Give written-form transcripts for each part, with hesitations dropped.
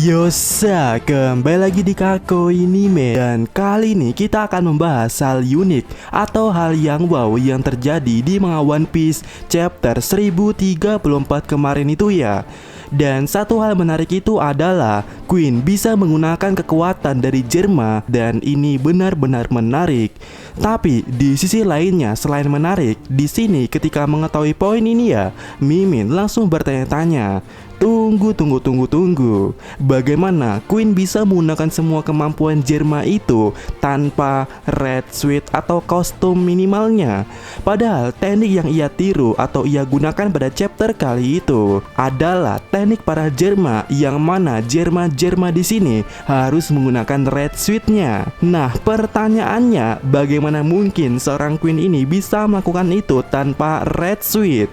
Yosa, kembali lagi di Kakoi Anime. Dan kali ini kita akan membahas hal unik atau hal yang wow yang terjadi di manga One Piece chapter 1034 kemarin itu ya. Dan satu hal menarik itu adalah Queen bisa menggunakan kekuatan dari Germa, dan ini benar-benar menarik. Tapi di sisi lainnya, selain menarik, di sini ketika mengetahui poin ini ya, Mimin langsung bertanya-tanya, Tunggu. Bagaimana Queen bisa menggunakan semua kemampuan Germa itu tanpa red suit atau kostum minimalnya? Padahal teknik yang ia tiru atau ia gunakan pada chapter kali itu adalah teknik para Germa, yang mana Germa di sini harus menggunakan red suitnya. Nah, pertanyaannya, bagaimana mungkin seorang Queen ini bisa melakukan itu tanpa red suit?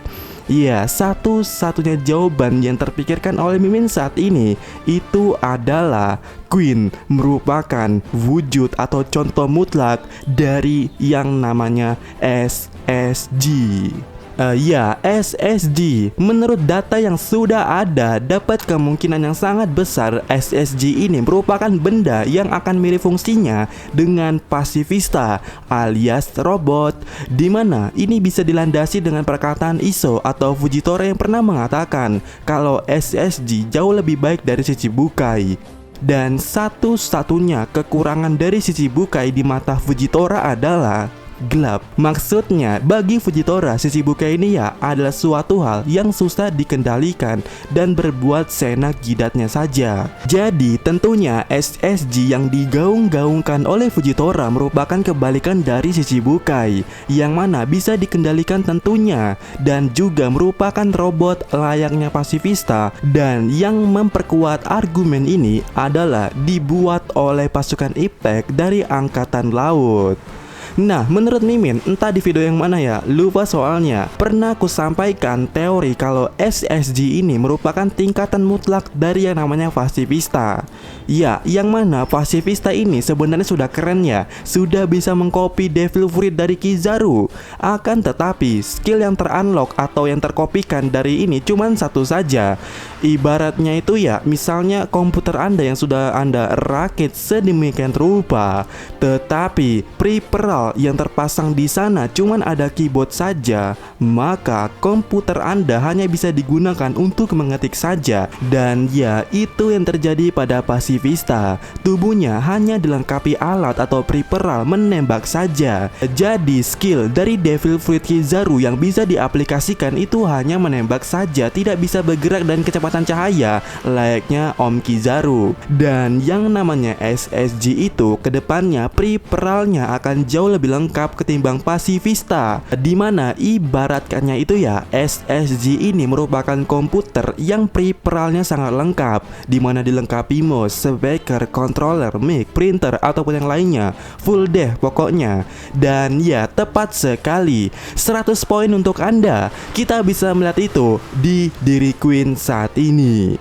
Ya, satu-satunya jawaban yang terpikirkan oleh Mimin saat ini itu adalah Queen merupakan wujud atau contoh mutlak dari yang namanya SSG. SSG. Menurut data yang sudah ada, dapat kemungkinan yang sangat besar SSG ini merupakan benda yang akan mirip fungsinya dengan pasifista alias robot, dimana ini bisa dilandasi dengan perkataan Iso atau Fujitora yang pernah mengatakan kalau SSG jauh lebih baik dari Shichibukai. Dan satu-satunya kekurangan dari Shichibukai di mata Fujitora adalah gelap. Maksudnya, bagi Fujitora, Shichibukai ini ya adalah suatu hal yang susah dikendalikan dan berbuat seenak jidatnya saja. Jadi tentunya SSG yang digaung-gaungkan oleh Fujitora merupakan kebalikan dari Shichibukai, yang mana bisa dikendalikan tentunya, dan juga merupakan robot layaknya pasifista. Dan yang memperkuat argumen ini adalah dibuat oleh pasukan Impact dari Angkatan Laut. Nah, menurut Mimin, entah di video yang mana ya, lupa soalnya, pernah aku sampaikan teori kalau SSG ini merupakan tingkatan mutlak dari yang namanya pasifista. Ya, yang mana pasifista ini sebenarnya sudah keren ya, sudah bisa mengcopy Devil Fruit dari Kizaru. Akan tetapi, skill yang terunlock atau yang terkopikan dari ini cuman satu saja. Ibaratnya itu ya, misalnya komputer Anda yang sudah Anda rakit sedemikian rupa, tetapi peripheral yang terpasang di sana cuman ada keyboard saja, maka komputer Anda hanya bisa digunakan untuk mengetik saja. Dan ya, itu yang terjadi pada pasifista. Tubuhnya hanya dilengkapi alat atau peripheral menembak saja. Jadi skill dari Devil Fruit Kizaru yang bisa diaplikasikan itu hanya menembak saja, tidak bisa bergerak dan kecepatan cahaya layaknya Om Kizaru. Dan yang namanya SSG itu kedepannya peripheralnya akan jauh lebih lengkap ketimbang pasifista, dimana ibaratkannya itu ya, SSG ini merupakan komputer yang peripheralnya sangat lengkap, dimana dilengkapi mouse, speaker, controller, mic, printer, ataupun yang lainnya, full deh pokoknya. Dan ya, tepat sekali, 100 poin untuk Anda. Kita bisa melihat itu di diri Queen saat ini.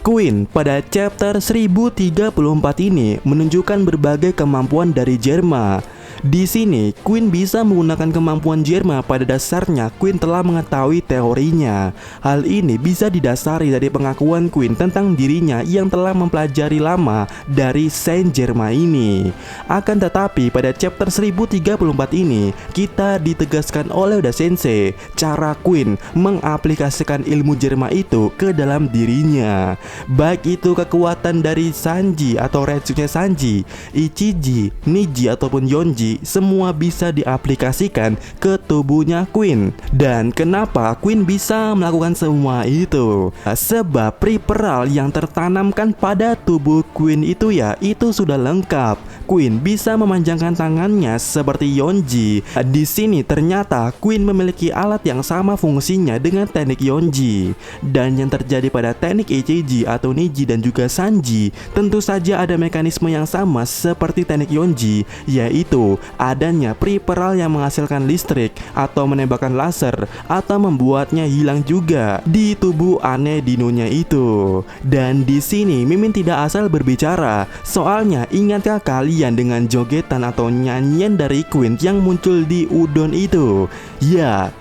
Queen pada chapter 1034 ini menunjukkan berbagai kemampuan dari Germa. Di sini Queen bisa menggunakan kemampuan Germa. Pada dasarnya Queen telah mengetahui teorinya. Hal ini bisa didasari dari pengakuan Queen tentang dirinya yang telah mempelajari lama dari Saint Germa ini. Akan tetapi pada chapter 1034 ini kita ditegaskan oleh Oda Sensei cara Queen mengaplikasikan ilmu Germa itu ke dalam dirinya. Baik itu kekuatan dari Sanji atau Retsunya Sanji, Ichiji, Niji ataupun Yonji, semua bisa diaplikasikan ke tubuhnya Queen. Dan kenapa Queen bisa melakukan semua itu? Sebab peripheral yang tertanamkan pada tubuh Queen itu ya, itu sudah lengkap. Queen bisa memanjangkan tangannya seperti Yonji. Di sini ternyata Queen memiliki alat yang sama fungsinya dengan teknik Yonji. Dan yang terjadi pada teknik Ichiji atau Niji dan juga Sanji, tentu saja ada mekanisme yang sama seperti teknik Yonji, yaitu adanya peripheral yang menghasilkan listrik atau menembakkan laser atau membuatnya hilang juga di tubuh aneh dinonya itu. Dan di sini Mimin tidak asal berbicara, soalnya ingatkah kalian dengan jogetan atau nyanyian dari Queen yang muncul di Udon itu? Ya,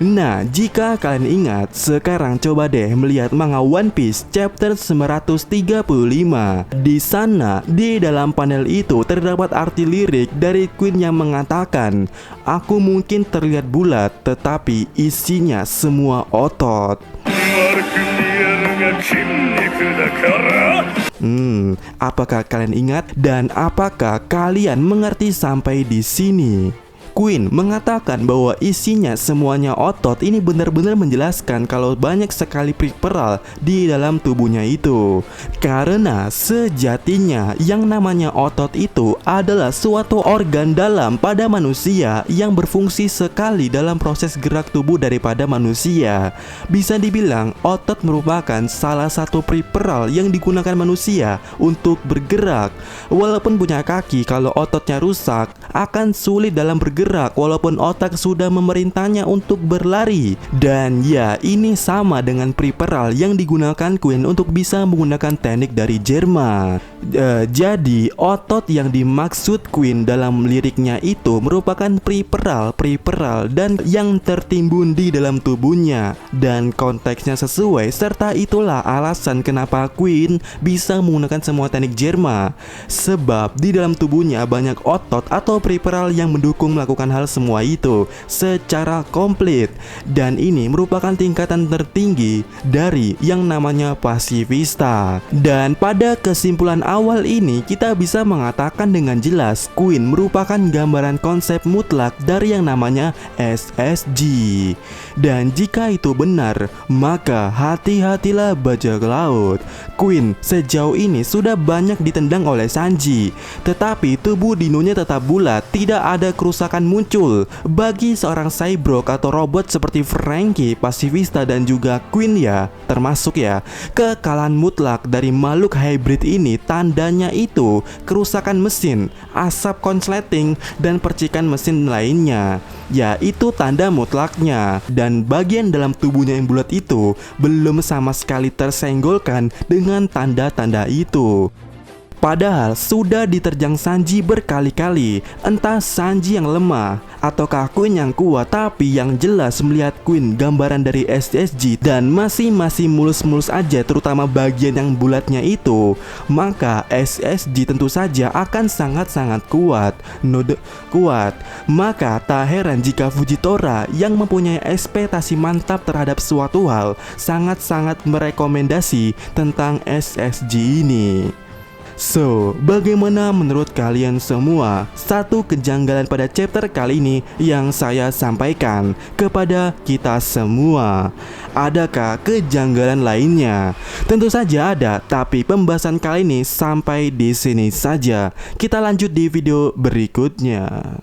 Nah, jika kalian ingat, sekarang coba deh melihat manga One Piece chapter 935. Di sana, di dalam panel itu terdapat arti lirik dari Queen yang mengatakan, "Aku mungkin terlihat bulat, tetapi isinya semua otot." Apakah kalian ingat dan apakah kalian mengerti sampai di sini? Queen mengatakan bahwa isinya semuanya otot. Ini benar-benar menjelaskan kalau banyak sekali peripheral di dalam tubuhnya itu. Karena sejatinya yang namanya otot itu adalah suatu organ dalam pada manusia yang berfungsi sekali dalam proses gerak tubuh daripada manusia. Bisa dibilang otot merupakan salah satu peripheral yang digunakan manusia untuk bergerak. Walaupun punya kaki, kalau ototnya rusak akan sulit dalam bergerak walaupun otak sudah memerintahnya untuk berlari. Dan ya, ini sama dengan peripheral yang digunakan Queen untuk bisa menggunakan teknik dari Germa. Jadi otot yang dimaksud Queen dalam liriknya itu merupakan peripheral dan yang tertimbun di dalam tubuhnya. Dan konteksnya sesuai, serta itulah alasan kenapa Queen bisa menggunakan semua teknik Germa. Sebab di dalam tubuhnya banyak otot atau peripheral yang mendukung melakukan hal semua itu secara komplit. Dan ini merupakan tingkatan tertinggi dari yang namanya pasifista. Dan pada kesimpulan awal ini kita bisa mengatakan dengan jelas Queen merupakan gambaran konsep mutlak dari yang namanya SSG. Dan jika itu benar, maka hati-hatilah bajak laut. Queen sejauh ini sudah banyak ditendang oleh Sanji, tetapi tubuh dinonya tetap bulat, tidak ada kerusakan muncul. Bagi seorang cyborg atau robot seperti Franky, pasifista dan juga Queen ya, termasuk ya, kekalahan mutlak dari makhluk hybrid ini tandanya itu kerusakan mesin, asap konsleting dan percikan mesin lainnya. Ya, itu tanda mutlaknya. Dan bagian dalam tubuhnya yang bulat itu belum sama sekali tersenggolkan dengan tanda-tanda itu. Padahal sudah diterjang Sanji berkali-kali. Entah Sanji yang lemah ataukah Queen yang kuat, tapi yang jelas melihat Queen gambaran dari SSG dan masih mulus-mulus aja, terutama bagian yang bulatnya itu, maka SSG tentu saja akan sangat-sangat kuat. Kuat. Maka tak heran jika Fujitora yang mempunyai ekspektasi mantap terhadap suatu hal sangat-sangat merekomendasi tentang SSG ini. So, bagaimana menurut kalian semua? Satu kejanggalan pada chapter kali ini yang saya sampaikan kepada kita semua. Adakah kejanggalan lainnya? Tentu saja ada, tapi pembahasan kali ini sampai di sini saja. Kita lanjut di video berikutnya.